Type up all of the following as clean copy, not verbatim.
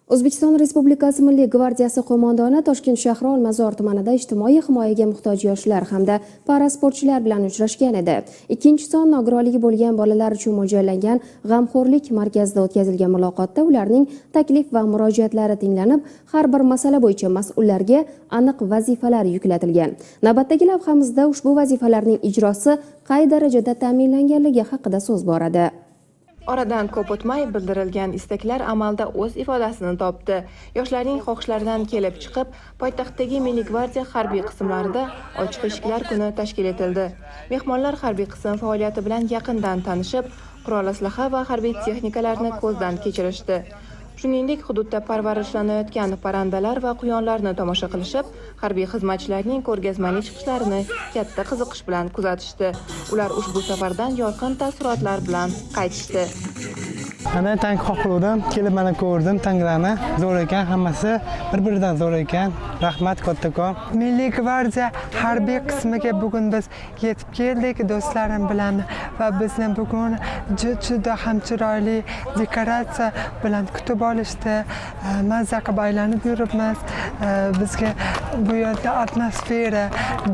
O'zbekiston Respublikasi Milliy gvardiyasi qo'mondoni Toshkent shahri Olmazor tumanida ijtimoiy himoyaga muhtoj yoshlar hamda parasportchilar bilan uchrashgan edi. Ikkinchi son nogironligi bo'lgan bolalar uchun mo'ljallangan g'amxo'rlik markazida o'tkazilgan muloqotda ularning taklif va murojaatlari tinglanib, har bir masala bo'yicha mas'ullarga aniq vazifalar yuklatilgan. Navbatdagi lavhamizda ushbu vazifalarning ijrosi qay darajada ta'minlanganligi haqida so'z boradi. Oradan ko'p o'tmay bildirilgan istaklar amalda o'z ifodasini topdi. Yoshlarning xohishlaridan kelib chiqib, poytaxtdagi Milliy gvardiya harbiy qismlarida ochiq eshiklar kuni tashkil etildi. Mehmonlar harbiy qism faoliyati bilan yaqindan tanishib, qurol-aslaha va harbiy texnikalarni ko'zdan kechirishdi. Shuningdek, hududda parvarishlanayotgan parrandalar va quyonlarni tomosha qilishib, harbiy xizmatchilarning ko'rgazmali chiqishlarini katta qiziqish bilan kuzatishdi. Ular ushbu safardan yorqin taassurotlar bilan qaytishdi. Mana tank qoqiluvdim, kelib mana ko'rdim tanklarni. Zo'r ekan, hammasi bir-biridan zo'r ekan. Rahmat kattakon. Milliy gvardiya harbiy qismiga bugun biz yetib keldik do'stlarim bilan va bizni bugun juda ham chiroyli dekoratsiya bilan kutib olishdi. Mazza qilib aylanib yuribmiz. Bizga bu yerda atmosfera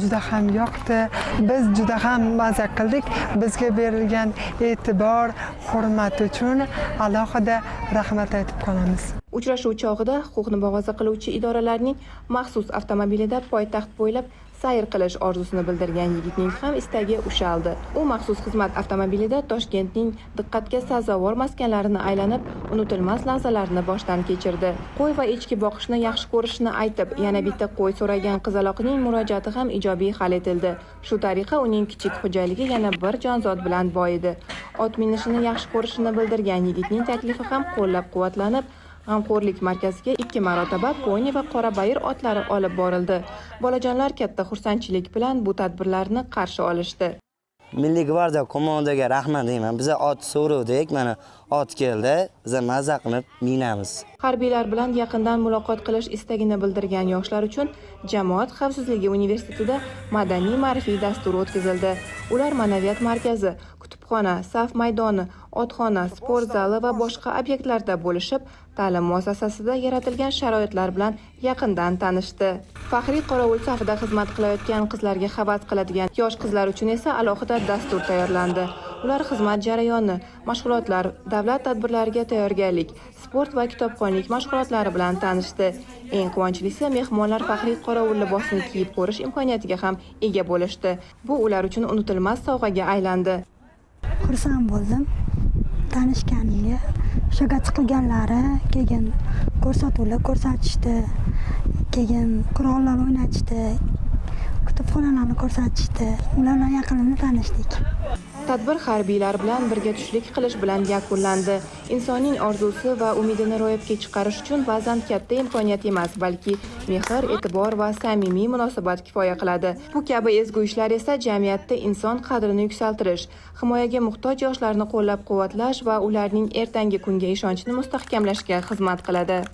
juda ham yoqdi. Biz juda ham mazza qildik. Bizga berilgan e'tibor, hurmat uchun alohida rahmat aytib qolamiz. Uchrashuv chog'ida huquqni muhofaza qiluvchi idoralarning maxsus avtomobilida poytaxt bo'ylab sayr qilish orzusini bildirgan yigitning ham istagi ushaldi. U maxsus xizmat avtomobilida Toshkentning diqqatga sazovor maskanlarini aylanib, unutilmas lahzalarni boshdan kechirdi. Qo'y va echki boqishni yaxshi ko'rishini aytib, yana bitta qo'y so'ragan qizaloqning murojaati ham ijobiy hal etildi. Shu tariqa uning kichik xo'jaligi yana bir jonzot bilan boyidi. Ot minishini yaxshi ko'rishini bildirgan yigitning taklifi ham qo'llab-quvvatlanib, g'amxo'rlik markaziga 2 marotaba poni va qora bayir otlari olib borildi. Bolajonlar katta xursandchilik bilan bu tadbirlarni qarshi olishdi. Milliy gvardiya qo'mondoniga rahmat deyman. Biz ot so'rovdik, mana ot keldi. Biz mazza qilib minamiz. Harbiylar bilan yaqindan muloqot qilish istagini bildirgan yoshlar uchun Jamoat xavfsizligi universitetida madaniy ma'rifiy dastur o'tkazildi. Ular ma'naviyat markazi, kutubxona, saf maydoni, otxona, sport zali va boshqa obyektlarda bo'lishib, ta'lim muassasasida yaratilgan sharoitlar bilan yaqindan tanishdi. Faxriy qorovul safida xizmat qilayotgan qizlarga havas qiladigan yosh qizlar uchun esa alohida dastur tayyorlandi. Ular xizmat jarayoni, mashg'ulotlar, davlat tadbirlariga tayyorgarlik, sport va kitobxonlik mashg'ulotlari bilan tanishdi. Eng quvonchlisi, mehmonlar faxriy qorovul libosini kiyib ko'rish imkoniyatiga ham ega bo'lishdi. Bu ular uchun unutilmas sovg'aga aylandi. Xursand bo'ldim tanishganimga. Shunga chiqilganlari, keyin ko'rsatuvlar ko'rsatishdi, keyin qurollar o'ynatishdi, kutubxonalarni ko'rsatishdi. Ular bilan yaqindan tanishdik. Tadbir harbiylar bilan birga tushlik qilish bilan yakunlandi. Insonning orzusi va umidini ro'yobga chiqarish uchun ba'zan katta imkoniyat emas, balki mehr, e'tibor va samimiy munosabat kifoya qiladi. Bu kabi ezgu ishlar esa jamiyatda inson qadrini yuksaltirish, himoyaga muhtoj yoshlarni qo'llab-quvvatlash va ularning ertangi kunga ishonchini mustahkamlashga xizmat qiladi.